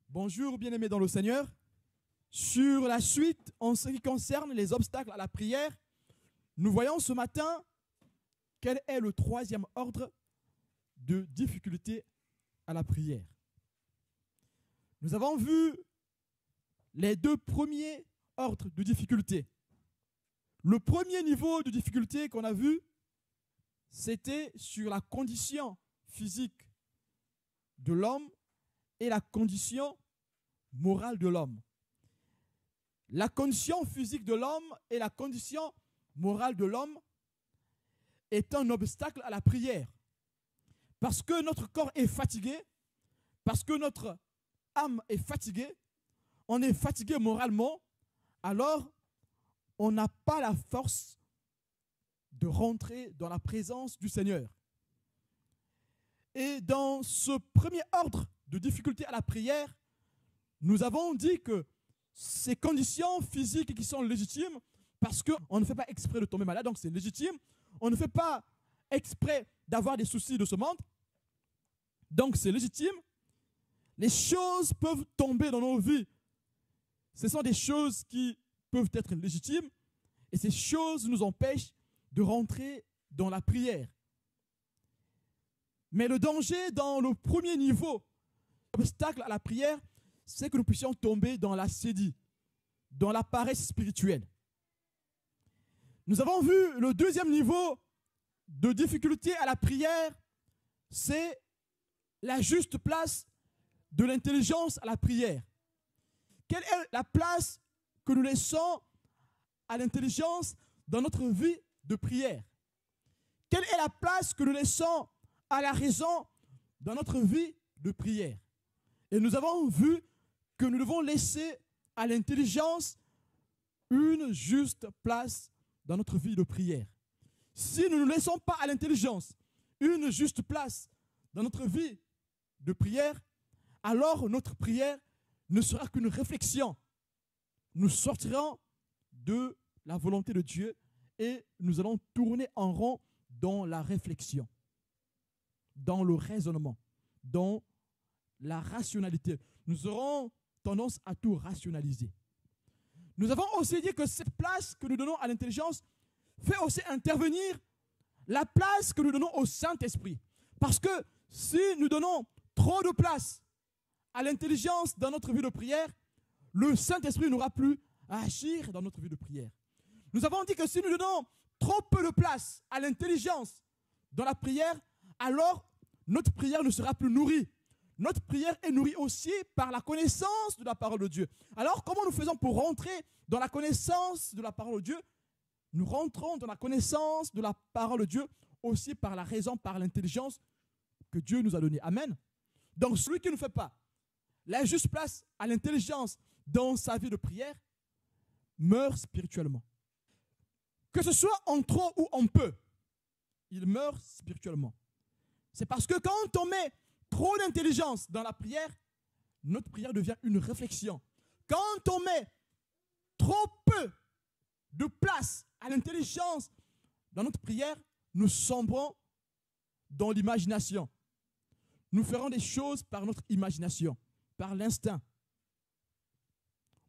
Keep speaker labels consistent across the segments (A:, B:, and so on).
A: Bonjour bien-aimés dans le Seigneur. Sur la suite, en ce qui concerne les obstacles à la prière, nous voyons ce matin quel est le troisième ordre de difficulté à la prière. Nous avons vu les deux premiers ordres de difficulté. Le premier niveau de difficulté qu'on a vu, c'était sur la condition physique de l'homme et la condition morale de l'homme. La condition physique de l'homme et la condition morale de l'homme est un obstacle à la prière. Parce que notre corps est fatigué, parce que notre âme est fatiguée, on est fatigué moralement, alors on n'a pas la force de rentrer dans la présence du Seigneur. Et dans ce premier ordre de difficulté à la prière, nous avons dit que ces conditions physiques qui sont légitimes, parce qu'on ne fait pas exprès de tomber malade, donc c'est légitime. On ne fait pas exprès d'avoir des soucis de ce monde, donc c'est légitime. Les choses peuvent tomber dans nos vies. Ce sont des choses qui peuvent être légitimes et ces choses nous empêchent de rentrer dans la prière. Mais le danger dans le premier niveau, l'obstacle à la prière, c'est que nous puissions tomber dans l'assédie, dans la paresse spirituelle. Nous avons vu le deuxième niveau de difficulté à la prière, c'est la juste place de l'intelligence à la prière. Quelle est la place que nous laissons à l'intelligence dans notre vie de prière? Quelle est la place que nous laissons à la raison dans notre vie de prière? Et nous avons vu que nous devons laisser à l'intelligence une juste place dans notre vie de prière. Si nous ne laissons pas à l'intelligence une juste place dans notre vie de prière, alors notre prière ne sera qu'une réflexion. Nous sortirons de la volonté de Dieu et nous allons tourner en rond dans la réflexion, dans le raisonnement, dans la rationalité. Nous aurons tendance à tout rationaliser. Nous avons aussi dit que cette place que nous donnons à l'intelligence fait aussi intervenir la place que nous donnons au Saint-Esprit. Parce que si nous donnons trop de place à l'intelligence dans notre vie de prière, le Saint-Esprit n'aura plus à agir dans notre vie de prière. Nous avons dit que si nous donnons trop peu de place à l'intelligence dans la prière, alors notre prière ne sera plus nourrie. Notre prière est nourrie aussi par la connaissance de la parole de Dieu. Alors, comment nous faisons pour rentrer dans la connaissance de la parole de Dieu? Nous rentrons dans la connaissance de la parole de Dieu aussi par la raison, par l'intelligence que Dieu nous a donnée. Amen. Donc, celui qui ne fait pas la juste place à l'intelligence dans sa vie de prière meurt spirituellement. Que ce soit en trop ou en peu, il meurt spirituellement. C'est parce que quand on met trop d'intelligence dans la prière, notre prière devient une réflexion. Quand on met trop peu de place à l'intelligence dans notre prière, nous sombrons dans l'imagination. Nous ferons des choses par notre imagination, par l'instinct.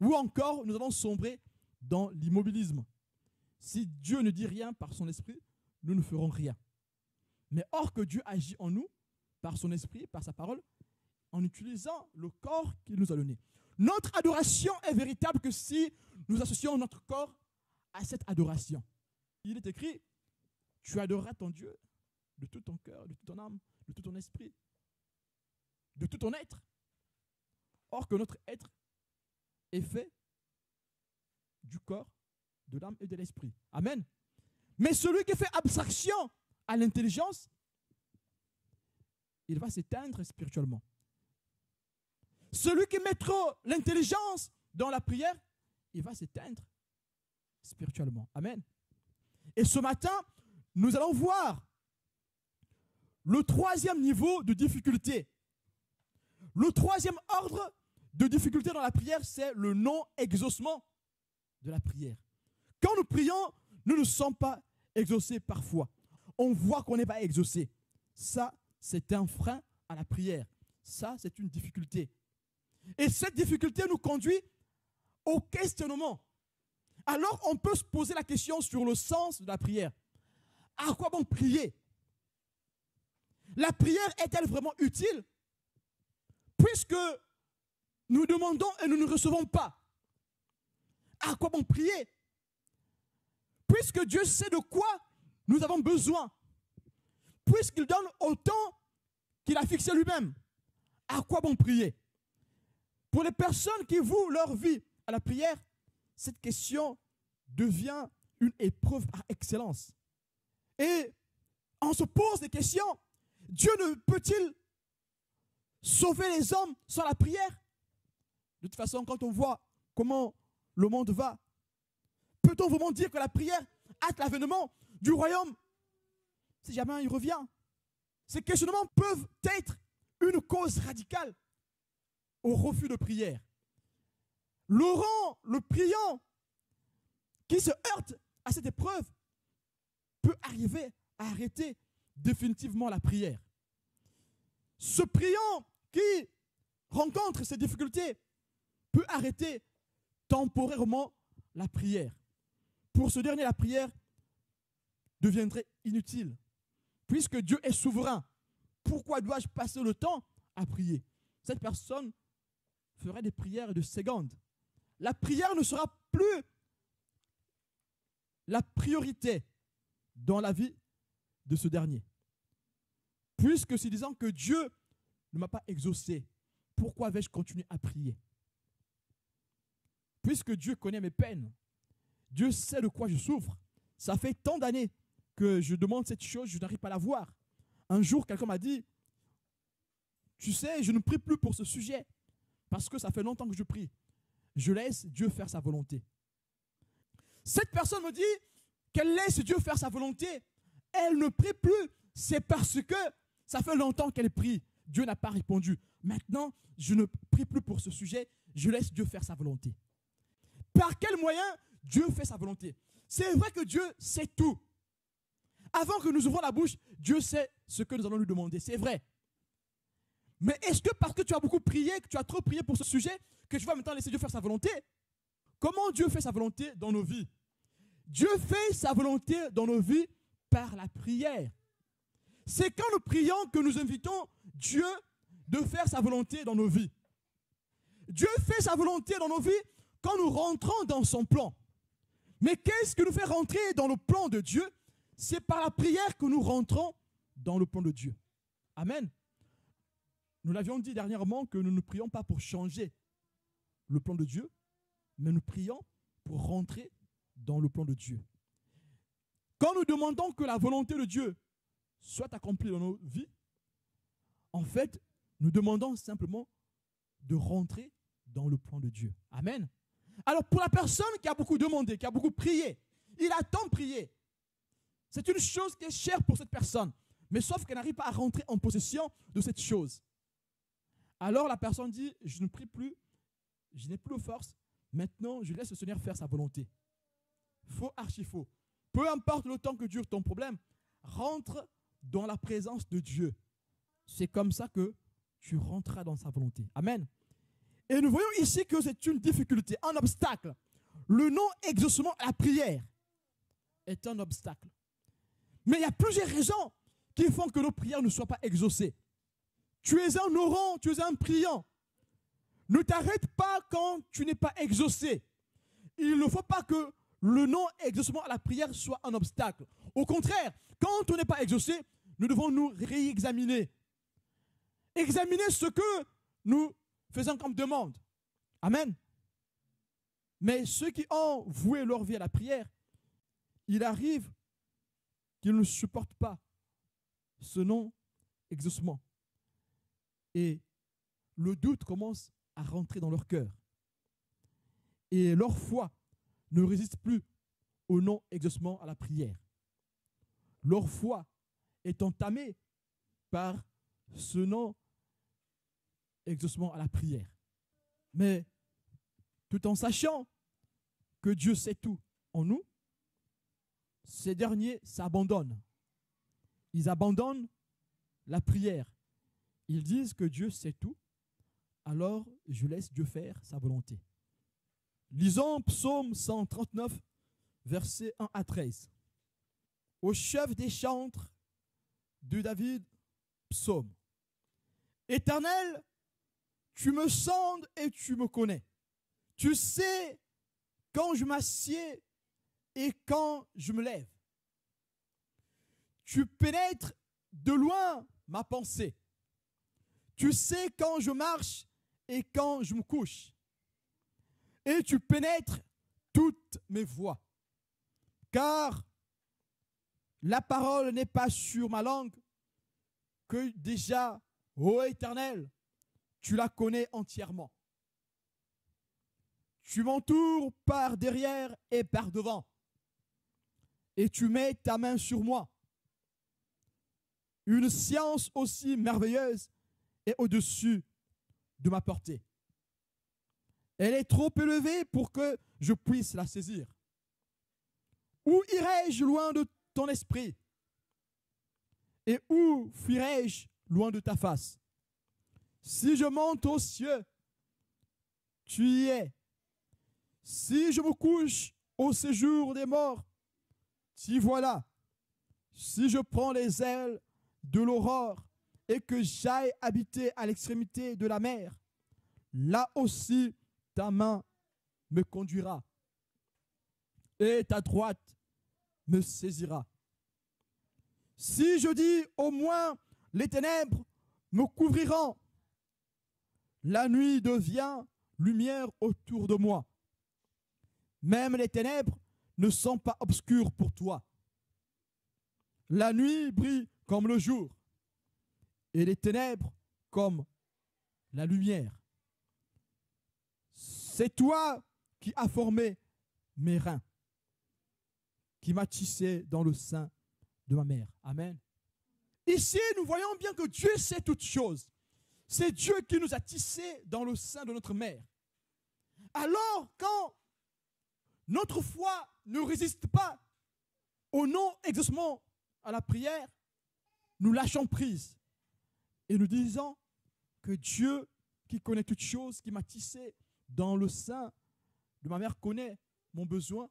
A: Ou encore, nous allons sombrer dans l'immobilisme. Si Dieu ne dit rien par son esprit, nous ne ferons rien. Mais or que Dieu agit en nous, par son esprit, par sa parole, en utilisant le corps qu'il nous a donné. Notre adoration est véritable que si nous associons notre corps à cette adoration. Il est écrit, tu adoreras ton Dieu de tout ton cœur, de toute ton âme, de tout ton esprit, de tout ton être. Or que notre être est fait du corps, de l'âme et de l'esprit. Amen. Mais celui qui fait abstraction à l'intelligence, il va s'éteindre spirituellement. Celui qui met trop l'intelligence dans la prière, il va s'éteindre spirituellement. Amen. Et ce matin, nous allons voir le troisième niveau de difficulté. Le troisième ordre de difficulté dans la prière, c'est le non-exaucement de la prière. Quand nous prions, nous ne sommes pas exaucés parfois. On voit qu'on n'est pas exaucé. Ça, c'est un frein à la prière. Ça, c'est une difficulté. Et cette difficulté nous conduit au questionnement. Alors on peut se poser la question sur le sens de la prière. À quoi bon prier? La prière est-elle vraiment utile? Puisque nous demandons et nous ne recevons pas. À quoi bon prier? Puisque Dieu sait de quoi nous avons besoin. Puisqu'il donne autant qu'il a fixé lui-même. À quoi bon prier? Pour les personnes qui vouent leur vie à la prière, cette question devient une épreuve par excellence. Et on se pose des questions. Dieu ne peut-il sauver les hommes sans la prière? De toute façon, quand on voit comment le monde va, peut-on vraiment dire que la prière hâte l'avènement du royaume si jamais il revient? Ces questionnements peuvent être une cause radicale au refus de prière. Laurent, le priant, qui se heurte à cette épreuve, peut arriver à arrêter définitivement la prière. Ce priant qui rencontre ces difficultés peut arrêter temporairement la prière. Pour ce dernier, la prière deviendrait inutile. Puisque Dieu est souverain, pourquoi dois-je passer le temps à prier? Cette personne ferait des prières de secondes. La prière ne sera plus la priorité dans la vie de ce dernier. Puisque c'est disant que Dieu ne m'a pas exaucé, pourquoi vais-je continuer à prier? Puisque Dieu connaît mes peines, Dieu sait de quoi je souffre. Ça fait tant d'années que je demande cette chose, je n'arrive pas à la voir. Un jour, quelqu'un m'a dit, tu sais, je ne prie plus pour ce sujet, parce que ça fait longtemps que je prie. Je laisse Dieu faire sa volonté. Cette personne me dit qu'elle laisse Dieu faire sa volonté. Elle ne prie plus, c'est parce que ça fait longtemps qu'elle prie. Dieu n'a pas répondu. Maintenant, je ne prie plus pour ce sujet, je laisse Dieu faire sa volonté. Par quel moyen Dieu fait sa volonté? C'est vrai que Dieu sait tout. Avant que nous ouvrons la bouche, Dieu sait ce que nous allons lui demander. C'est vrai. Mais est-ce que parce que tu as beaucoup prié, que tu as trop prié pour ce sujet, que tu vas maintenant laisser Dieu faire sa volonté? Comment Dieu fait sa volonté dans nos vies? Dieu fait sa volonté dans nos vies par la prière. C'est quand nous prions que nous invitons Dieu de faire sa volonté dans nos vies. Dieu fait sa volonté dans nos vies quand nous rentrons dans son plan. Mais qu'est-ce qui nous fait rentrer dans le plan de Dieu? C'est par la prière que nous rentrons dans le plan de Dieu. Amen. Nous l'avions dit dernièrement que nous ne prions pas pour changer le plan de Dieu, mais nous prions pour rentrer dans le plan de Dieu. Quand nous demandons que la volonté de Dieu soit accomplie dans nos vies, en fait, nous demandons simplement de rentrer dans le plan de Dieu. Amen. Alors pour la personne qui a beaucoup demandé, qui a beaucoup prié, il a tant prié, c'est une chose qui est chère pour cette personne, mais sauf qu'elle n'arrive pas à rentrer en possession de cette chose. Alors la personne dit, je ne prie plus, je n'ai plus de force, maintenant je laisse le Seigneur faire sa volonté. Faux, archi faux. Peu importe le temps que dure ton problème, rentre dans la présence de Dieu. C'est comme ça que tu rentreras dans sa volonté. Amen. Et nous voyons ici que c'est une difficulté, un obstacle. Le non-exaucement à la prière est un obstacle. Mais il y a plusieurs raisons qui font que nos prières ne soient pas exaucées. Tu es un orant, tu es un priant. Ne t'arrête pas quand tu n'es pas exaucé. Il ne faut pas que le non-exaucement à la prière soit un obstacle. Au contraire, quand on n'est pas exaucé, nous devons nous réexaminer. Examiner ce que nous faisons comme demande. Amen. Mais ceux qui ont voué leur vie à la prière, il arrive qu'ils ne supportent pas ce non-exaucement. Et le doute commence à rentrer dans leur cœur. Et leur foi ne résiste plus au non-exaucement à la prière. Leur foi est entamée par ce non-exaucement à la prière. Mais tout en sachant que Dieu sait tout en nous, ces derniers s'abandonnent. Ils abandonnent la prière. Ils disent que Dieu sait tout, alors je laisse Dieu faire sa volonté. Lisons Psaume 139, versets 1 à 13. Au chef des chantres de David, psaume. Éternel, tu me sondes et tu me connais. Tu sais quand je m'assieds et quand je me lève. Tu pénètres de loin ma pensée. Tu sais quand je marche et quand je me couche. Et tu pénètres toutes mes voies. Car la parole n'est pas sur ma langue, que déjà, ô Éternel, tu la connais entièrement. Tu m'entoures par derrière et par devant, et tu mets ta main sur moi. Une science aussi merveilleuse est au-dessus de ma portée. Elle est trop élevée pour que je puisse la saisir. Où irai-je loin de ton esprit? Et où fuirai-je loin de ta face? Si je monte aux cieux, tu y es. Si je me couche au séjour des morts, t'y voilà. Si je prends les ailes de l'aurore et que j'aille habiter à l'extrémité de la mer, là aussi ta main me conduira et ta droite me saisira. Si je dis au moins les ténèbres me couvriront, la nuit devient lumière autour de moi. Même les ténèbres ne sont pas obscures pour toi. La nuit brille comme le jour et les ténèbres comme la lumière. C'est toi qui as formé mes reins, qui m'as tissé dans le sein de ma mère. Amen. Ici, nous voyons bien que Dieu sait toutes choses. C'est Dieu qui nous a tissés dans le sein de notre mère. Alors, quand notre foi ne résiste pas au non-exaucement à la prière, nous lâchons prise et nous disons que Dieu, qui connaît toutes choses, qui m'a tissé dans le sein de ma mère, connaît mon besoin,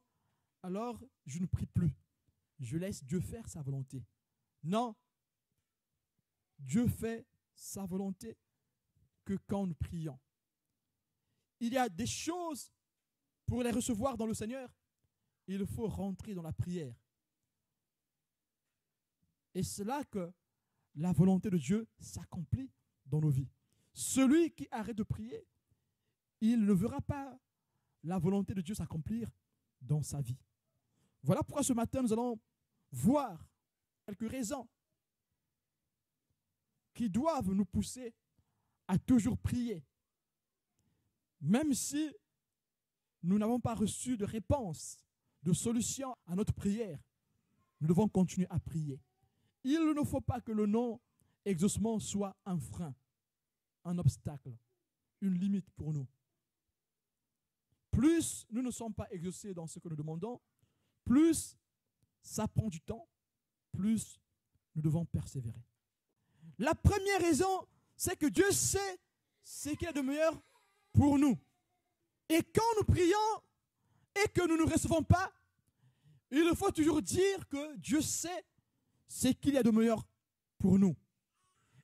A: alors je ne prie plus. Je laisse Dieu faire sa volonté. Non, Dieu fait sa volonté que quand nous prions. Il y a des choses, pour les recevoir dans le Seigneur, il faut rentrer dans la prière. Et c'est là que la volonté de Dieu s'accomplit dans nos vies. Celui qui arrête de prier, il ne verra pas la volonté de Dieu s'accomplir dans sa vie. Voilà pourquoi ce matin, nous allons voir quelques raisons qui doivent nous pousser à toujours prier. Même si nous n'avons pas reçu de réponse, de solution à notre prière, nous devons continuer à prier. Il ne faut pas que le non-exaucement soit un frein, un obstacle, une limite pour nous. Plus nous ne sommes pas exaucés dans ce que nous demandons, plus ça prend du temps, plus nous devons persévérer. La première raison, c'est que Dieu sait ce qu'il y a de meilleur pour nous. Et quand nous prions et que nous ne recevons pas, il faut toujours dire que Dieu sait ce qu'il y a de meilleur pour nous.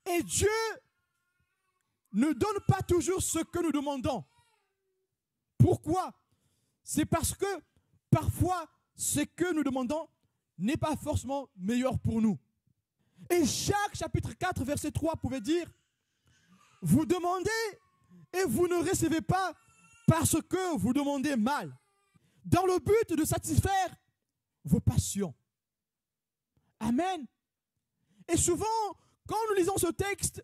A: Et Dieu ne donne pas toujours ce que nous demandons. Pourquoi? C'est parce que parfois, ce que nous demandons n'est pas forcément meilleur pour nous. Et Jacques chapitre 4 verset 3 pouvait dire: vous demandez et vous ne recevez pas parce que vous demandez mal, dans le but de satisfaire vos passions. Amen. Et souvent, quand nous lisons ce texte,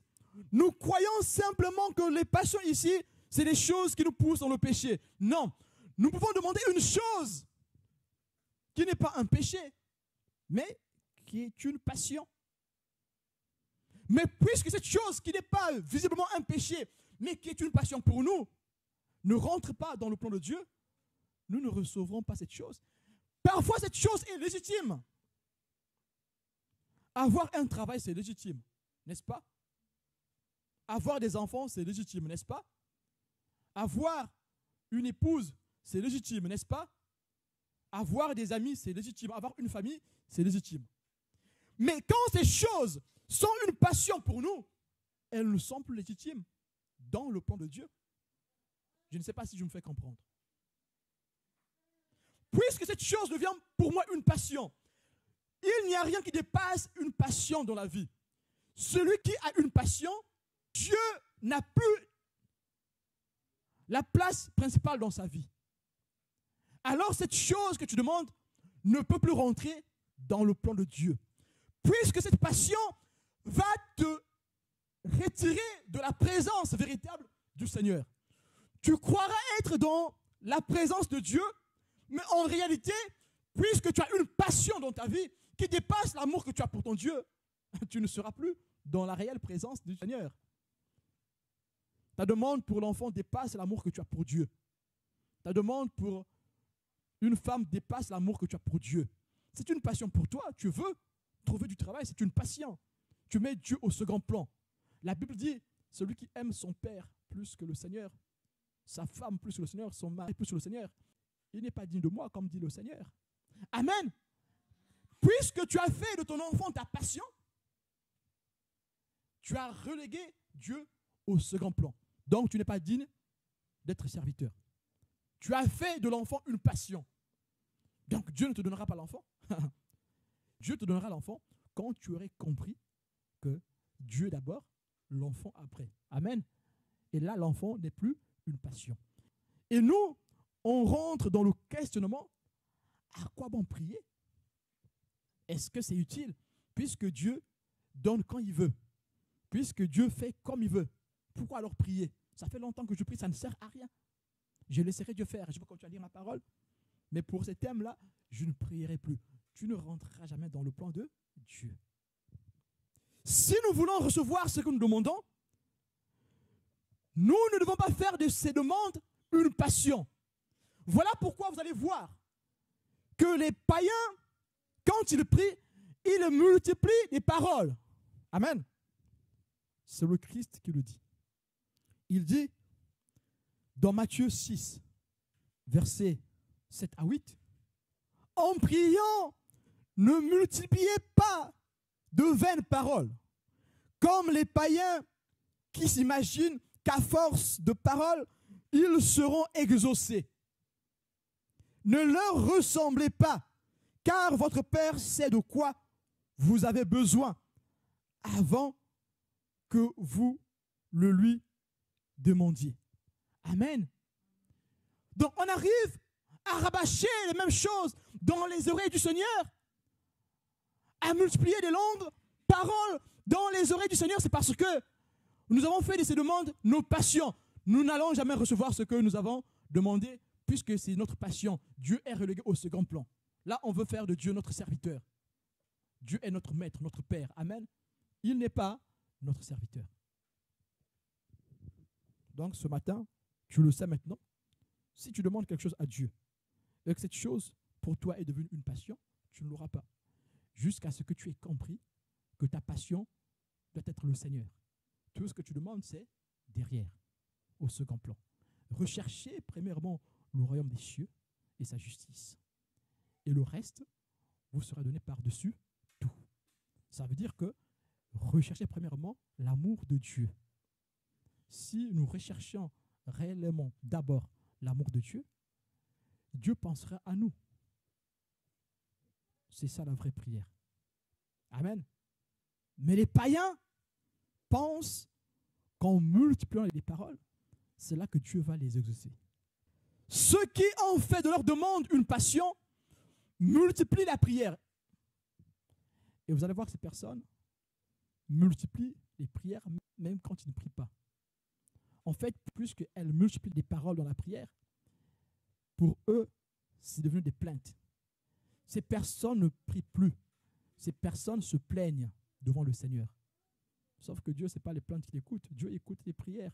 A: nous croyons simplement que les passions ici, c'est des choses qui nous poussent dans le péché. Non, nous pouvons demander une chose qui n'est pas un péché, mais qui est une passion. Mais puisque cette chose qui n'est pas visiblement un péché, mais qui est une passion pour nous, ne rentre pas dans le plan de Dieu, nous ne recevrons pas cette chose. Parfois, cette chose est légitime. Avoir un travail, c'est légitime, n'est-ce pas? Avoir des enfants, c'est légitime, n'est-ce pas? Avoir une épouse, c'est légitime, n'est-ce pas? Avoir des amis, c'est légitime. Avoir une famille, c'est légitime. Mais quand ces choses sont une passion pour nous, elles ne sont plus légitimes dans le plan de Dieu. Je ne sais pas si je me fais comprendre. Puisque cette chose devient pour moi une passion, il n'y a rien qui dépasse une passion dans la vie. Celui qui a une passion, Dieu n'a plus la place principale dans sa vie. Alors cette chose que tu demandes ne peut plus rentrer dans le plan de Dieu. Puisque cette passion va te retirer de la présence véritable du Seigneur. Tu croiras être dans la présence de Dieu, mais en réalité, puisque tu as une passion dans ta vie qui dépasse l'amour que tu as pour ton Dieu, tu ne seras plus dans la réelle présence du Seigneur. Ta demande pour l'enfant dépasse l'amour que tu as pour Dieu. Ta demande pour une femme dépasse l'amour que tu as pour Dieu. C'est une passion pour toi. Tu veux trouver du travail, c'est une passion. Tu mets Dieu au second plan. La Bible dit, celui qui aime son père plus que le Seigneur, sa femme plus que le Seigneur, son mari plus que le Seigneur, il n'est pas digne de moi, comme dit le Seigneur. Amen. Puisque tu as fait de ton enfant ta passion, tu as relégué Dieu au second plan. Donc, tu n'es pas digne d'être serviteur. Tu as fait de l'enfant une passion. Donc, Dieu ne te donnera pas l'enfant. Dieu te donnera l'enfant quand tu aurais compris que Dieu d'abord, l'enfant après. Amen. Et là, l'enfant n'est plus une passion. Et nous, on rentre dans le questionnement, à quoi bon prier? Est-ce que c'est utile? Puisque Dieu donne quand il veut. Puisque Dieu fait comme il veut. Pourquoi alors prier? Ça fait longtemps que je prie, ça ne sert à rien. Je laisserai Dieu faire. Je vais continuer à lire ma parole. Mais pour ces thèmes-là, je ne prierai plus. Tu ne rentreras jamais dans le plan de Dieu. Si nous voulons recevoir ce que nous demandons, nous ne devons pas faire de ces demandes une passion. Voilà pourquoi vous allez voir que les païens, quand ils prient, ils multiplient les paroles. Amen. C'est le Christ qui le dit. Il dit dans Matthieu 6, versets 7 à 8, en priant, ne multipliez pas de vaines paroles, comme les païens qui s'imaginent qu'à force de paroles, ils seront exaucés. Ne leur ressemblez pas, car votre Père sait de quoi vous avez besoin avant que vous le lui demandiez. Amen. Donc on arrive à rabâcher les mêmes choses dans les oreilles du Seigneur, à multiplier des longues paroles dans les oreilles du Seigneur. C'est parce que nous avons fait de ces demandes nos passions. Nous n'allons jamais recevoir ce que nous avons demandé, puisque c'est notre passion. Dieu est relégué au second plan. Là, on veut faire de Dieu notre serviteur. Dieu est notre maître, notre Père. Amen. Il n'est pas notre serviteur. Donc ce matin, tu le sais maintenant, si tu demandes quelque chose à Dieu, et que cette chose pour toi est devenue une passion, tu ne l'auras pas. Jusqu'à ce que tu aies compris que ta passion doit être le Seigneur. Tout ce que tu demandes, c'est derrière, au second plan. Recherchez premièrement le royaume des cieux et sa justice. Et le reste vous sera donné par-dessus tout. Ça veut dire que recherchez premièrement l'amour de Dieu. Si nous recherchions réellement d'abord l'amour de Dieu, Dieu pensera à nous. C'est ça la vraie prière. Amen. Mais les païens pensent qu'en multipliant les paroles, c'est là que Dieu va les exaucer. Ceux qui ont fait de leur demande une passion multiplient la prière. Et vous allez voir que ces personnes multiplient les prières même quand ils ne prient pas. En fait, puisqu'elles multiplient les paroles dans la prière, pour eux, c'est devenu des plaintes. Ces personnes ne prient plus. Ces personnes se plaignent devant le Seigneur. Sauf que Dieu, ce n'est pas les plaintes qu'il écoute. Dieu écoute les prières.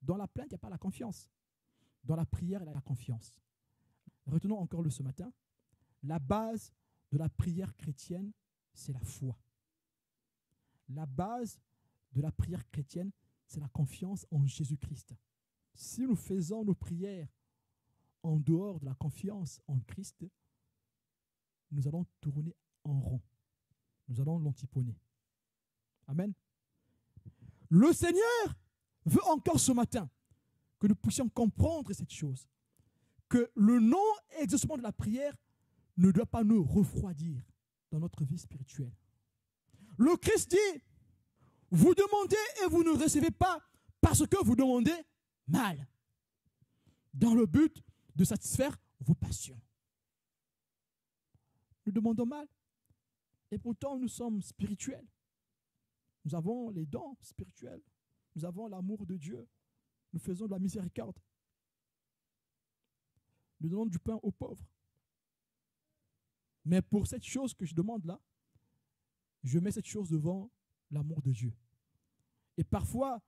A: Dans la plainte, il n'y a pas la confiance. Dans la prière, il y a la confiance. Retenons encore ce matin, la base de la prière chrétienne, c'est la foi. La base de la prière chrétienne, c'est la confiance en Jésus-Christ. Si nous faisons nos prières en dehors de la confiance en Christ, nous allons tourner en rond. Nous allons l'antiponer. Amen. Le Seigneur veut encore ce matin que nous puissions comprendre cette chose, que le non-exaucement de la prière ne doit pas nous refroidir dans notre vie spirituelle. Le Christ dit, vous demandez et vous ne recevez pas parce que vous demandez mal, dans le but de satisfaire vos passions. Nous demandons mal et pourtant nous sommes spirituels. Nous avons les dons spirituels. Nous avons l'amour de Dieu. Nous faisons de la miséricorde. Nous donnons du pain aux pauvres. Mais pour cette chose que je demande là, je mets cette chose devant l'amour de Dieu. Et parfois,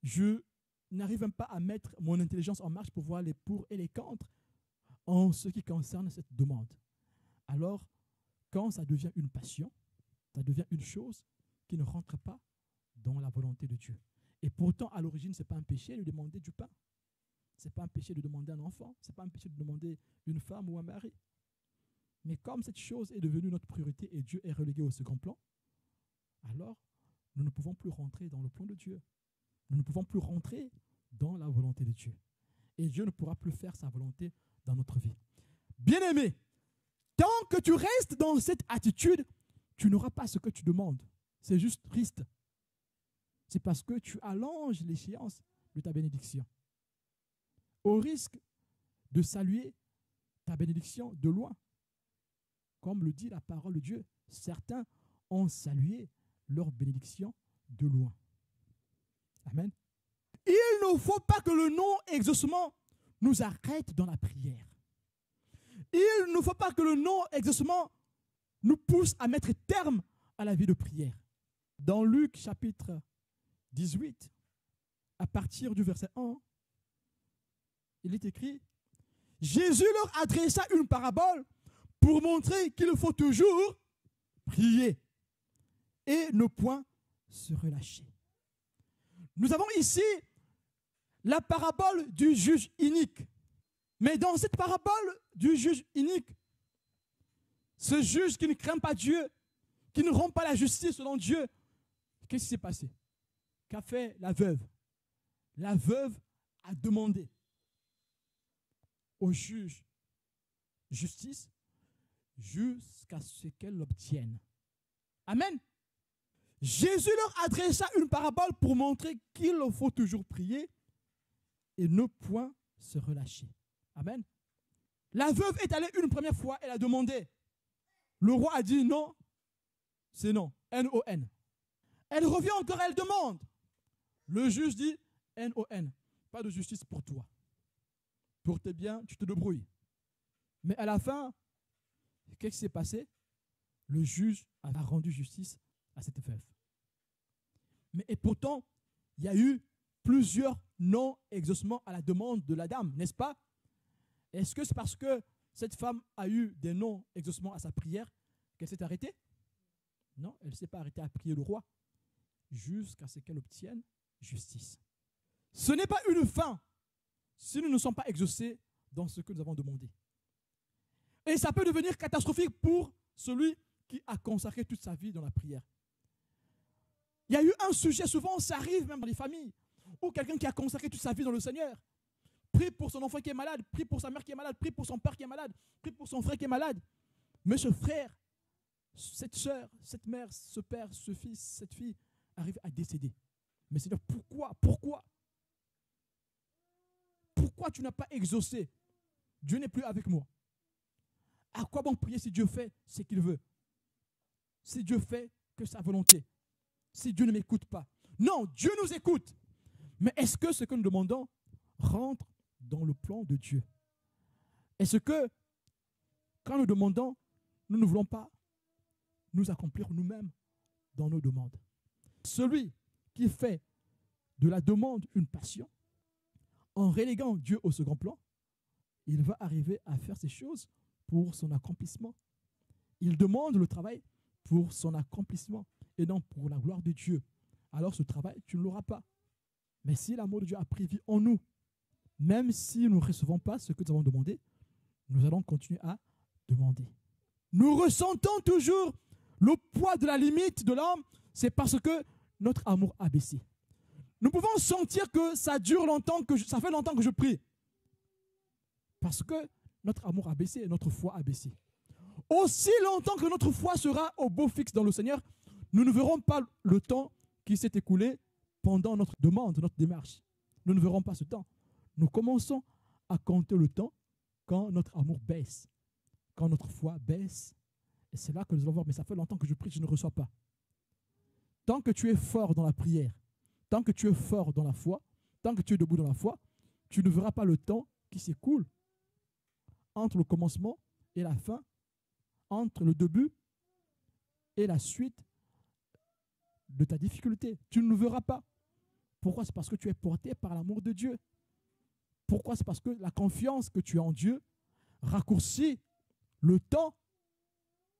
A: je n'arrive même pas à mettre mon intelligence en marche pour voir les pour et les contre en ce qui concerne cette demande. Alors, quand ça devient une passion, ça devient une chose qui ne rentre pas dans la volonté de Dieu. Et pourtant, à l'origine, ce n'est pas un péché de demander du pain. Ce n'est pas un péché de demander un enfant. Ce n'est pas un péché de demander une femme ou un mari. Mais comme cette chose est devenue notre priorité et Dieu est relégué au second plan, alors nous ne pouvons plus rentrer dans le plan de Dieu. Nous ne pouvons plus rentrer dans la volonté de Dieu. Et Dieu ne pourra plus faire sa volonté dans notre vie. Bien-aimé, tant que tu restes dans cette attitude, tu n'auras pas ce que tu demandes. C'est juste triste. C'est parce que tu allonges l'échéance de ta bénédiction. Au risque de saluer ta bénédiction de loin. Comme le dit la parole de Dieu, certains ont salué leur bénédiction de loin. Amen. Il ne faut pas que le non-exaucement nous arrête dans la prière. Il ne faut pas que le non-exaucement nous pousse à mettre terme à la vie de prière. Dans Luc chapitre 18, à partir du verset 1, il est écrit, Jésus leur adressa une parabole pour montrer qu'il faut toujours prier et ne point se relâcher. Nous avons ici la parabole du juge inique. Mais dans cette parabole du juge inique, ce juge qui ne craint pas Dieu, qui ne rend pas la justice selon Dieu, qu'est-ce qui s'est passé? Qu'a fait la veuve? La veuve a demandé au juge justice jusqu'à ce qu'elle l'obtienne. Amen. Jésus leur adressa une parabole pour montrer qu'il faut toujours prier et ne point se relâcher. Amen. La veuve est allée une première fois, elle a demandé. Le roi a dit non, c'est non, N-O-N. Elle revient encore, elle demande. Le juge dit N-O-N, pas de justice pour toi. Pour tes biens, tu te débrouilles. Mais à la fin, qu'est-ce qui s'est passé? Le juge a rendu justice à cette veuve. Mais et pourtant, il y a eu plusieurs non-exaucements à la demande de la dame, n'est-ce pas? Est-ce que c'est parce que cette femme a eu des non-exaucements à sa prière qu'elle s'est arrêtée? Non, elle ne s'est pas arrêtée à prier le roi jusqu'à ce qu'elle obtienne justice. Ce n'est pas une fin si nous ne sommes pas exaucés dans ce que nous avons demandé. Et ça peut devenir catastrophique pour celui qui a consacré toute sa vie dans la prière. Il y a eu un sujet, souvent ça arrive même dans les familles, où quelqu'un qui a consacré toute sa vie dans le Seigneur, prie pour son enfant qui est malade, prie pour sa mère qui est malade, prie pour son père qui est malade, prie pour son frère qui est malade. Mais ce frère, cette soeur, cette mère, ce père, ce fils, cette fille arrive à décéder. Mais Seigneur, pourquoi tu n'as pas exaucé? Dieu n'est plus avec moi. À quoi bon prier si Dieu fait ce qu'il veut? Si Dieu fait que sa volonté? Si Dieu ne m'écoute pas? Non, Dieu nous écoute. Mais est-ce que ce que nous demandons rentre dans le plan de Dieu? Est-ce que quand nous demandons, nous ne voulons pas nous accomplir nous-mêmes dans nos demandes? Celui qui fait de la demande une passion, en reléguant Dieu au second plan, il va arriver à faire ces choses pour son accomplissement. Il demande le travail pour son accomplissement et non pour la gloire de Dieu. Alors ce travail, tu ne l'auras pas. Mais si l'amour de Dieu a pris vie en nous, même si nous ne recevons pas ce que nous avons demandé, nous allons continuer à demander. Nous ressentons toujours le poids de la limite de l'homme, c'est parce que notre amour a baissé. Nous pouvons sentir que ça dure longtemps, ça fait longtemps que je prie. Parce que notre amour a baissé et notre foi a baissé. Aussi longtemps que notre foi sera au beau fixe dans le Seigneur, nous ne verrons pas le temps qui s'est écoulé pendant notre demande, notre démarche. Nous ne verrons pas ce temps. Nous commençons à compter le temps quand notre amour baisse, quand notre foi baisse. Et c'est là que nous allons voir, mais ça fait longtemps que je prie, je ne reçois pas. Tant que tu es fort dans la prière, tant que tu es fort dans la foi, tant que tu es debout dans la foi, tu ne verras pas le temps qui s'écoule entre le commencement et la fin, entre le début et la suite de ta difficulté. Tu ne le verras pas. Pourquoi? C'est parce que tu es porté par l'amour de Dieu. Pourquoi? C'est parce que la confiance que tu as en Dieu raccourcit le temps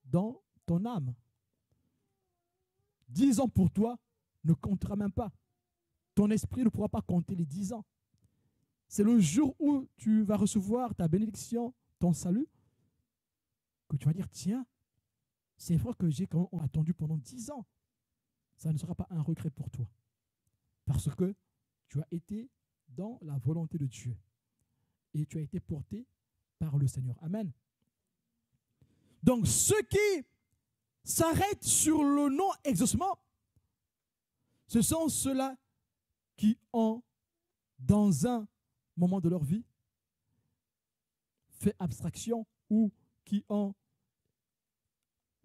A: dans ton âme. 10 ans pour toi ne comptera même pas. Ton esprit ne pourra pas compter les 10 ans. C'est le jour où tu vas recevoir ta bénédiction, ton salut, que tu vas dire, tiens, c'est vrai que j'ai quand même attendu pendant 10 ans. Ça ne sera pas un regret pour toi. Parce que tu as été dans la volonté de Dieu. Et tu as été porté par le Seigneur. Amen. Donc, ceux qui s'arrêtent sur le non-exaucement, ce sont ceux-là qui ont, dans un moment de leur vie, fait abstraction ou qui ont,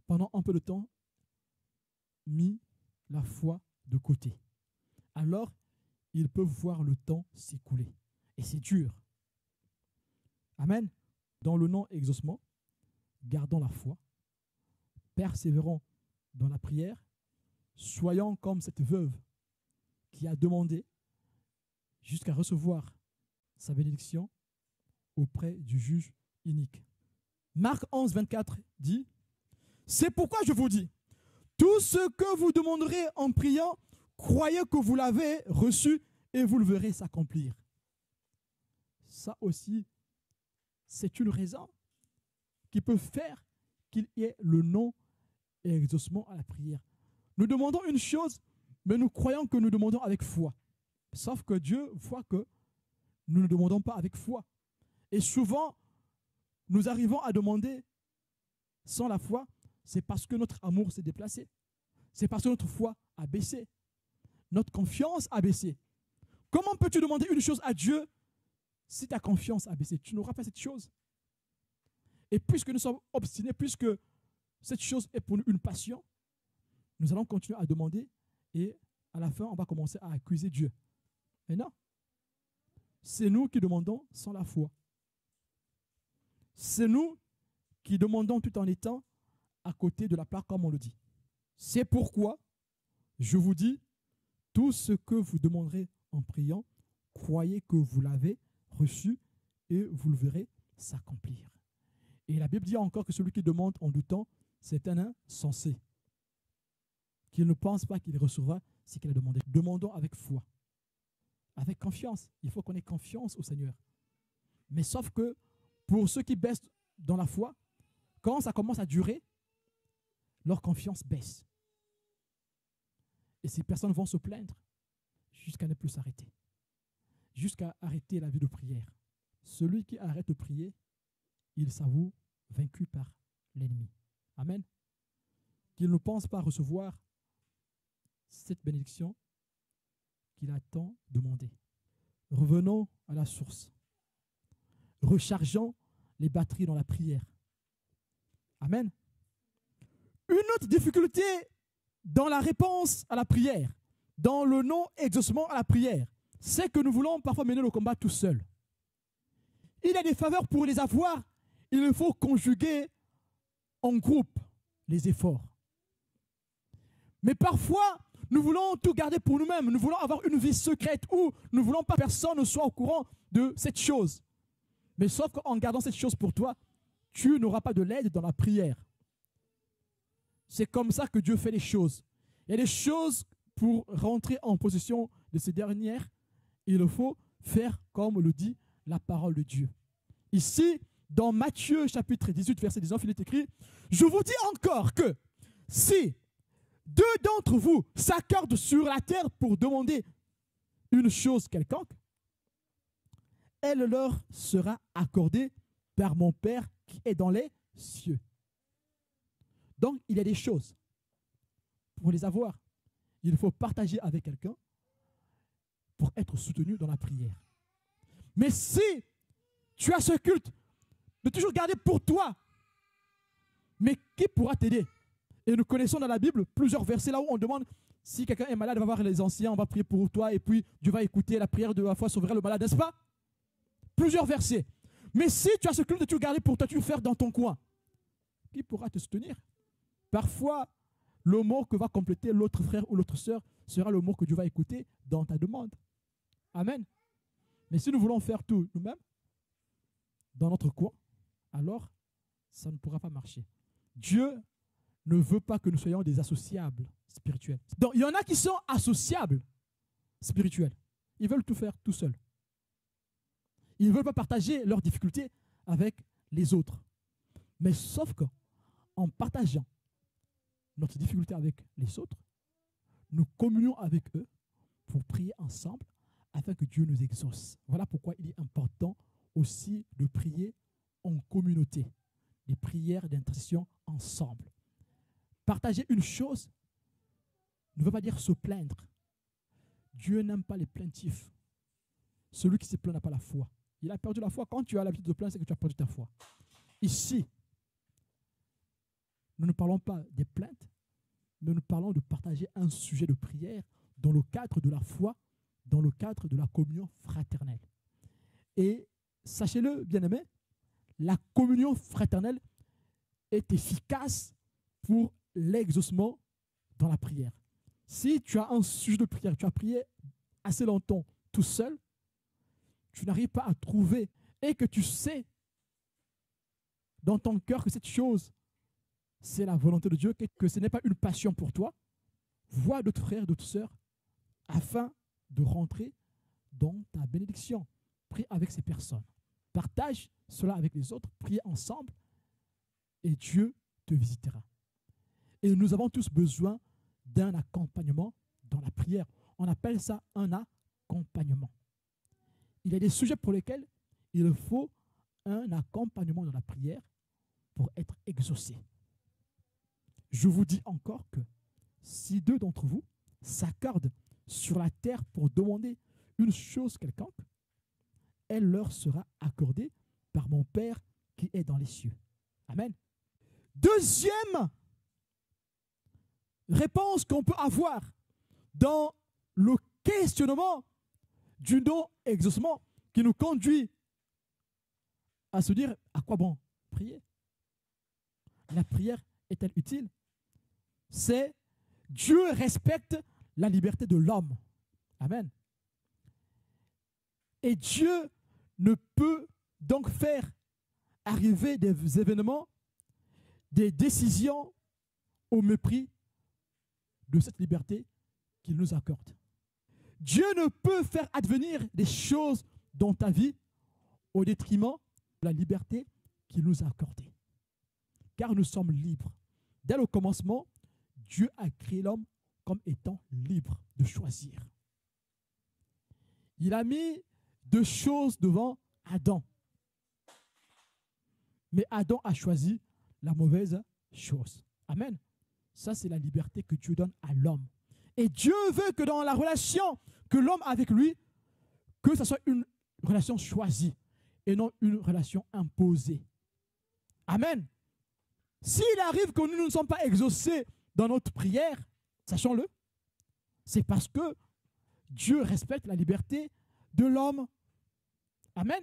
A: pendant un peu de temps, mis la foi de côté. Alors, ils peuvent voir le temps s'écouler. Et c'est dur. Amen. Dans le non-exaucement, gardons la foi, persévérons dans la prière, soyons comme cette veuve qui a demandé jusqu'à recevoir sa bénédiction auprès du juge inique. Marc 11, 24 dit, « C'est pourquoi je vous dis, tout ce que vous demanderez en priant, croyez que vous l'avez reçu et vous le verrez s'accomplir. » Ça aussi, c'est une raison qui peut faire qu'il y ait le non-exaucement à la prière. Nous demandons une chose, mais nous croyons que nous demandons avec foi. Sauf que Dieu voit que nous ne demandons pas avec foi. Et souvent, nous arrivons à demander sans la foi, c'est parce que notre amour s'est déplacé. C'est parce que notre foi a baissé. Notre confiance a baissé. Comment peux-tu demander une chose à Dieu si ta confiance a baissé? Tu n'auras pas cette chose. Et puisque nous sommes obstinés, puisque cette chose est pour nous une passion, nous allons continuer à demander et à la fin, on va commencer à accuser Dieu. Mais non, c'est nous qui demandons sans la foi. C'est nous qui demandons tout en étant à côté de la plaque, comme on le dit. C'est pourquoi je vous dis, tout ce que vous demanderez en priant, croyez que vous l'avez reçu et vous le verrez s'accomplir. Et la Bible dit encore que celui qui demande en doutant, c'est un insensé. Qu'il ne pense pas qu'il recevra ce qu'il a demandé. Demandons avec foi, avec confiance. Il faut qu'on ait confiance au Seigneur. Mais sauf que pour ceux qui baissent dans la foi, quand ça commence à durer, leur confiance baisse. Et ces personnes vont se plaindre jusqu'à ne plus s'arrêter, jusqu'à arrêter la vie de prière. Celui qui arrête de prier, il s'avoue vaincu par l'ennemi. Amen. Qu'il ne pense pas recevoir cette bénédiction qu'il a tant demandé. Revenons à la source. Rechargeons les batteries dans la prière. Amen. Une autre difficulté dans la réponse à la prière, dans le non-exaucement à la prière, c'est que nous voulons parfois mener le combat tout seul. Il y a des faveurs pour les avoir, il faut conjuguer en groupe les efforts. Mais parfois, nous voulons tout garder pour nous-mêmes, nous voulons avoir une vie secrète où nous ne voulons pas que personne ne soit au courant de cette chose. Mais sauf qu'en gardant cette chose pour toi, tu n'auras pas de l'aide dans la prière. C'est comme ça que Dieu fait les choses. Il y a des choses pour rentrer en possession de ces dernières, Il faut faire comme le dit la parole de Dieu. Ici, dans Matthieu chapitre 18, verset 19, il est écrit « Je vous dis encore que si deux d'entre vous s'accordent sur la terre pour demander une chose quelconque, elle leur sera accordée par mon Père qui est dans les cieux. » Donc, il y a des choses. Pour les avoir, il faut partager avec quelqu'un pour être soutenu dans la prière. Mais si tu as ce culte de toujours garder pour toi, mais qui pourra t'aider? Et nous connaissons dans la Bible plusieurs versets là où on demande si quelqu'un est malade, va voir les anciens, on va prier pour toi et puis Dieu va écouter la prière de la foi, sauvera le malade, n'est-ce pas? Plusieurs versets. Mais si tu as ce culte de toujours garder pour toi, tu veux faire dans ton coin, qui pourra te soutenir? Parfois, le mot que va compléter l'autre frère ou l'autre sœur sera le mot que Dieu va écouter dans ta demande. Amen. Mais si nous voulons faire tout nous-mêmes, dans notre coin, alors ça ne pourra pas marcher. Dieu ne veut pas que nous soyons des associables spirituels. Donc, il y en a qui sont associables spirituels. Ils veulent tout faire tout seuls. Ils ne veulent pas partager leurs difficultés avec les autres. Mais sauf qu'en partageant notre difficulté avec les autres, nous communions avec eux pour prier ensemble afin que Dieu nous exauce. Voilà pourquoi il est important aussi de prier en communauté, des prières d'intercession ensemble. Partager une chose ne veut pas dire se plaindre. Dieu n'aime pas les plaintifs. Celui qui se plaint n'a pas la foi. Il a perdu la foi. Quand tu as l'habitude de plaindre, c'est que tu as perdu ta foi. Ici, nous ne parlons pas des plaintes, mais nous parlons de partager un sujet de prière dans le cadre de la foi, dans le cadre de la communion fraternelle. Et sachez-le, bien-aimés, la communion fraternelle est efficace pour l'exaucement dans la prière. Si tu as un sujet de prière, tu as prié assez longtemps tout seul, tu n'arrives pas à trouver et que tu sais dans ton cœur que cette chose, c'est la volonté de Dieu, que ce n'est pas une passion pour toi, vois d'autres frères, d'autres sœurs, afin de rentrer dans ta bénédiction. Prie avec ces personnes. Partage cela avec les autres, prie ensemble et Dieu te visitera. Et nous avons tous besoin d'un accompagnement dans la prière. On appelle ça un accompagnement. Il y a des sujets pour lesquels il faut un accompagnement dans la prière pour être exaucé. Je vous dis encore que si deux d'entre vous s'accordent sur la terre pour demander une chose quelconque, elle leur sera accordée par mon Père qui est dans les cieux. Amen. Deuxième réponse qu'on peut avoir dans le questionnement du non-exaucement qui nous conduit à se dire à quoi bon prier? La prière est-elle utile? C'est Dieu respecte la liberté de l'homme. Amen. Et Dieu ne peut donc faire arriver des événements, des décisions au mépris de cette liberté qu'il nous accorde. Dieu ne peut faire advenir des choses dans ta vie au détriment de la liberté qu'il nous a accordée. Car nous sommes libres. Dès le commencement, Dieu a créé l'homme comme étant libre de choisir. Il a mis deux choses devant Adam. Mais Adam a choisi la mauvaise chose. Amen. Ça, c'est la liberté que Dieu donne à l'homme. Et Dieu veut que dans la relation que l'homme a avec lui, que ce soit une relation choisie et non une relation imposée. Amen. S'il arrive que nous ne sommes pas exaucés dans notre prière, sachons-le, c'est parce que Dieu respecte la liberté de l'homme. Amen.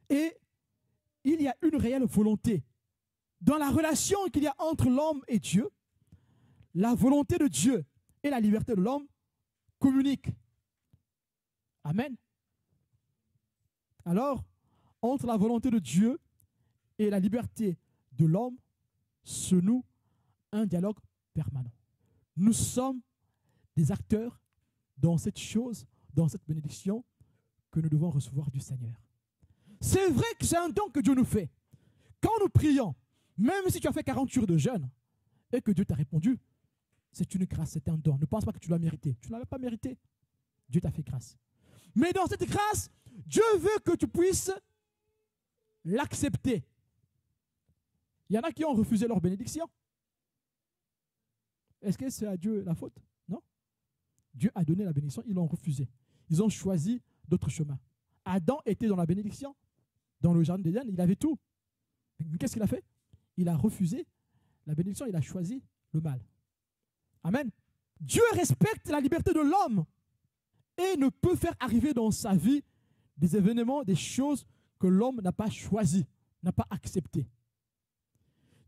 A: Et il y a une réelle volonté. Dans la relation qu'il y a entre l'homme et Dieu, la volonté de Dieu et la liberté de l'homme communiquent. Amen. Alors, entre la volonté de Dieu et la liberté de l'homme se noue un dialogue permanent. Nous sommes des acteurs dans cette chose, dans cette bénédiction, que nous devons recevoir du Seigneur. C'est vrai que c'est un don que Dieu nous fait. Quand nous prions, même si tu as fait 40 jours de jeûne et que Dieu t'a répondu, c'est une grâce, c'est un don. Ne pense pas que tu l'as mérité. Tu ne l'avais pas mérité. Dieu t'a fait grâce. Mais dans cette grâce, Dieu veut que tu puisses l'accepter. Il y en a qui ont refusé leur bénédiction. Est-ce que c'est à Dieu la faute? Non. Dieu a donné la bénédiction, ils l'ont refusé. Ils ont choisi d'autres chemins. Adam était dans la bénédiction. Dans le jardin d'Éden, il avait tout. Mais qu'est-ce qu'il a fait? Il a refusé la bénédiction, il a choisi le mal. Amen. Dieu respecte la liberté de l'homme et ne peut faire arriver dans sa vie des événements, des choses que l'homme n'a pas choisies, n'a pas acceptées.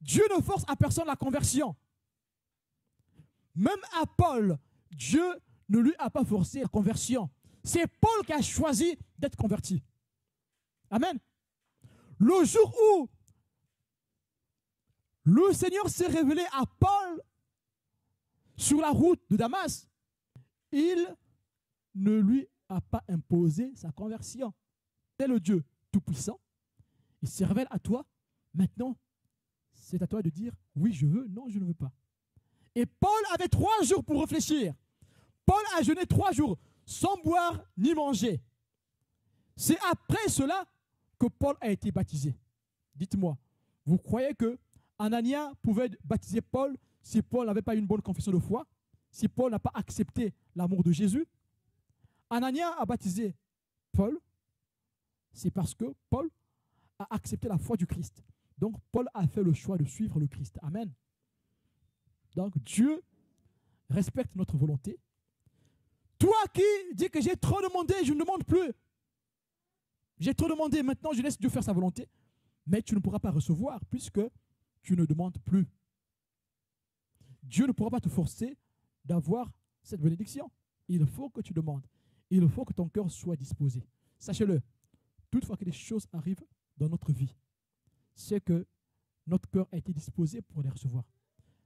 A: Dieu ne force à personne la conversion. Même à Paul, Dieu ne lui a pas forcé la conversion. C'est Paul qui a choisi d'être converti. Amen. Le jour où le Seigneur s'est révélé à Paul sur la route de Damas, il ne lui a pas imposé sa conversion. C'est le Dieu Tout-Puissant. Il se révèle à toi. Maintenant, c'est à toi de dire oui, je veux, non, je ne veux pas. Et Paul avait 3 jours pour réfléchir. Paul a jeûné 3 jours sans boire ni manger. C'est après cela que Paul a été baptisé. Dites-moi, vous croyez que Anania pouvait baptiser Paul si Paul n'avait pas une bonne confession de foi, si Paul n'a pas accepté l'amour de Jésus? Anania a baptisé Paul, c'est parce que Paul a accepté la foi du Christ. Donc Paul a fait le choix de suivre le Christ. Amen. Donc Dieu respecte notre volonté. Toi qui dis que j'ai trop demandé, je ne demande plus. J'ai trop demandé, maintenant je laisse Dieu faire sa volonté. Mais tu ne pourras pas recevoir puisque tu ne demandes plus. Dieu ne pourra pas te forcer d'avoir cette bénédiction. Il faut que tu demandes. Il faut que ton cœur soit disposé. Sachez-le, toutefois que les choses arrivent dans notre vie, c'est que notre cœur a été disposé pour les recevoir.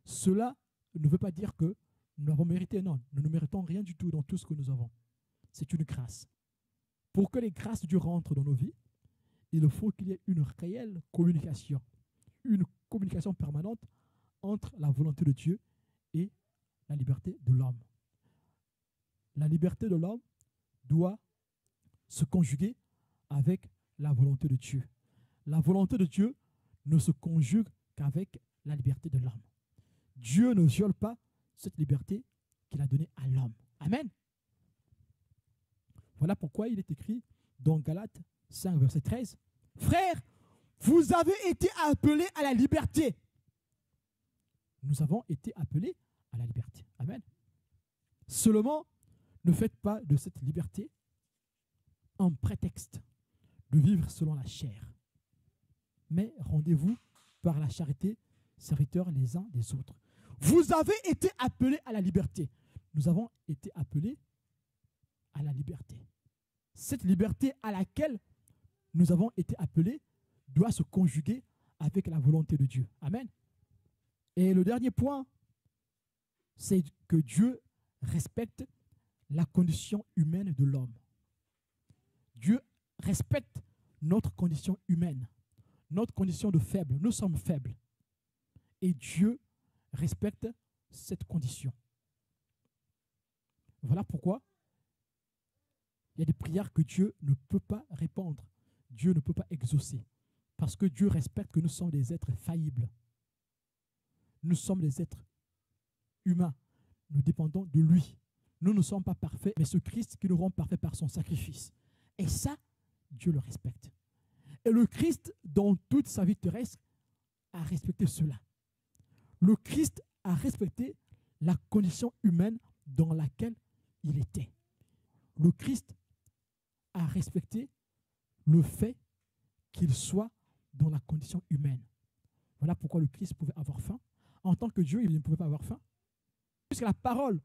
A: Cela ne veut pas dire que nous avons mérité. Non, nous ne méritons rien du tout dans tout ce que nous avons. C'est une grâce. Pour que les grâces de Dieu rentrent dans nos vies, il faut qu'il y ait une réelle communication, une communication permanente entre la volonté de Dieu et la liberté de l'homme. La liberté de l'homme doit se conjuguer avec la volonté de Dieu. La volonté de Dieu ne se conjugue qu'avec la liberté de l'homme. Dieu ne viole pas cette liberté qu'il a donnée à l'homme. Amen. Voilà pourquoi il est écrit dans Galates 5, verset 13. Frères, vous avez été appelés à la liberté. Nous avons été appelés à la liberté. Amen. Seulement, ne faites pas de cette liberté un prétexte de vivre selon la chair. Mais rendez-vous par la charité, serviteurs les uns des autres. Vous avez été appelés à la liberté. Nous avons été appelés à la liberté. Cette liberté à laquelle nous avons été appelés doit se conjuguer avec la volonté de Dieu. Amen. Et le dernier point, c'est que Dieu respecte la condition humaine de l'homme. Dieu respecte notre condition humaine, notre condition de faible. Nous sommes faibles. Et Dieu respecte cette condition. Voilà pourquoi il y a des prières que Dieu ne peut pas répondre. Dieu ne peut pas exaucer. Parce que Dieu respecte que nous sommes des êtres faillibles. Nous sommes des êtres humains. Nous dépendons de lui. Nous ne sommes pas parfaits, mais ce Christ qui nous rend parfaits par son sacrifice. Et ça, Dieu le respecte. Et le Christ, dans toute sa vie terrestre, a respecté cela. Le Christ a respecté la condition humaine dans laquelle il était. Le Christ a respecté le fait qu'il soit dans la condition humaine. Voilà pourquoi le Christ pouvait avoir faim. En tant que Dieu, il ne pouvait pas avoir faim. Puisque la parole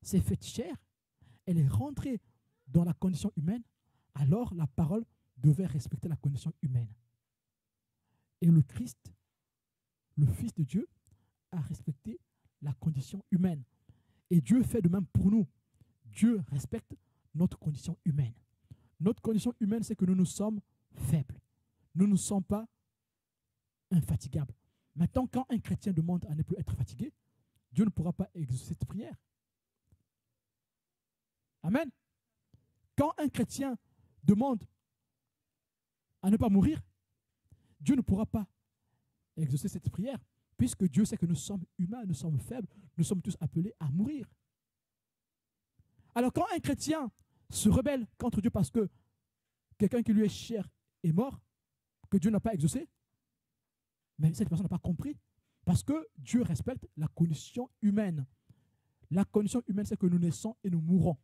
A: s'est faite chair, elle est rentrée dans la condition humaine, alors la parole devait respecter la condition humaine. Et le Christ, le Fils de Dieu, a respecté la condition humaine. Et Dieu fait de même pour nous. Dieu respecte notre condition humaine. Notre condition humaine, c'est que nous sommes faibles. Nous ne sommes pas infatigables. Maintenant, quand un chrétien demande à ne plus être fatigué, Dieu ne pourra pas exaucer cette prière. Amen. Quand un chrétien demande à ne pas mourir, Dieu ne pourra pas exaucer cette prière, puisque Dieu sait que nous sommes humains, nous sommes faibles, nous sommes tous appelés à mourir. Alors quand un chrétien se rebelle contre Dieu parce que quelqu'un qui lui est cher est mort, que Dieu n'a pas exaucé, mais cette personne n'a pas compris, parce que Dieu respecte la condition humaine. La condition humaine, c'est que nous naissons et nous mourons.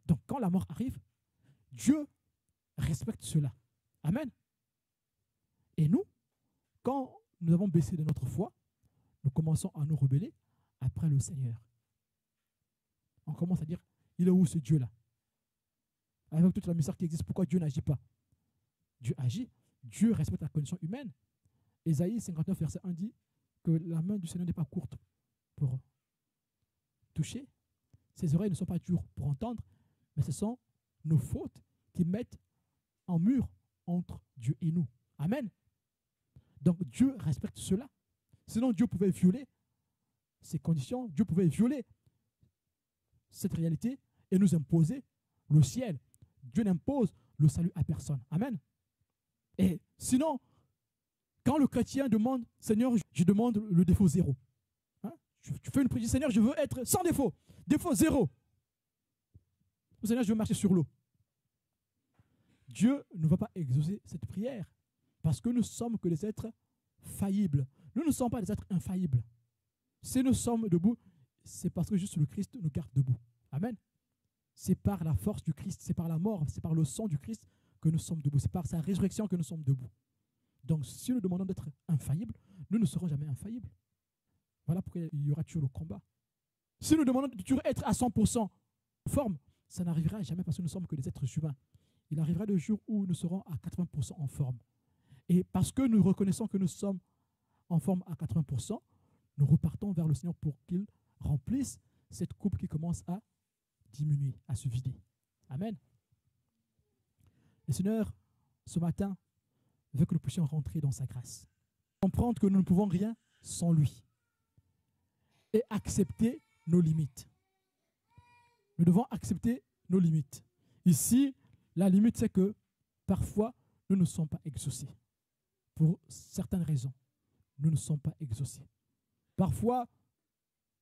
A: Donc quand la mort arrive, Dieu respecte cela. Amen. Et nous, quand nous avons baissé de notre foi, nous commençons à nous rebeller après le Seigneur. On commence à dire, il est où ce Dieu-là? Avec toute la misère qui existe, pourquoi Dieu n'agit pas? Dieu agit, Dieu respecte la condition humaine. Ésaïe 59, verset 1 dit que la main du Seigneur n'est pas courte pour toucher. Ses oreilles ne sont pas dures pour entendre, mais ce sont nos fautes qui mettent en mur entre Dieu et nous. Amen. Donc Dieu respecte cela. Sinon Dieu pouvait violer ces conditions, Dieu pouvait violer cette réalité et nous imposer le ciel. Dieu n'impose le salut à personne. Amen. Et sinon, quand le chrétien demande, Seigneur, je demande le défaut zéro. Hein? Tu fais une prière, Seigneur, je veux être sans défaut. Défaut zéro. Seigneur, je veux marcher sur l'eau. Dieu ne va pas exaucer cette prière parce que nous sommes que des êtres faillibles. Nous ne sommes pas des êtres infaillibles. Si nous sommes debout, c'est parce que juste le Christ nous garde debout. Amen. C'est par la force du Christ, c'est par la mort, c'est par le sang du Christ que nous sommes debout. C'est par sa résurrection que nous sommes debout. Donc, si nous demandons d'être infaillibles, nous ne serons jamais infaillibles. Voilà pourquoi il y aura toujours le combat. Si nous demandons de toujours être à 100% en forme, ça n'arrivera jamais parce que nous ne sommes que des êtres humains. Il arrivera le jour où nous serons à 80% en forme. Et parce que nous reconnaissons que nous sommes en forme à 80%, nous repartons vers le Seigneur pour qu'il remplisse cette coupe qui commence à diminuer, à se vider. Amen. Le Seigneur, ce matin, veut que nous puissions rentrer dans sa grâce. Comprendre que nous ne pouvons rien sans lui. Et accepter nos limites. Nous devons accepter nos limites. Ici, la limite, c'est que parfois, nous ne sommes pas exaucés. Pour certaines raisons, nous ne sommes pas exaucés. Parfois,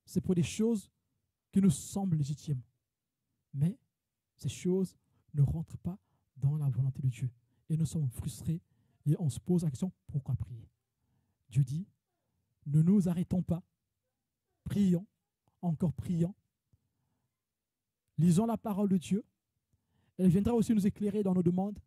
A: c'est pour des choses qui nous semblent légitimes. Mais ces choses ne rentrent pas dans la volonté de Dieu. Et nous sommes frustrés et on se pose la question, pourquoi prier? Dieu dit, ne nous arrêtons pas. Prions, encore prions. Lisons la parole de Dieu. Elle viendra aussi nous éclairer dans nos demandes.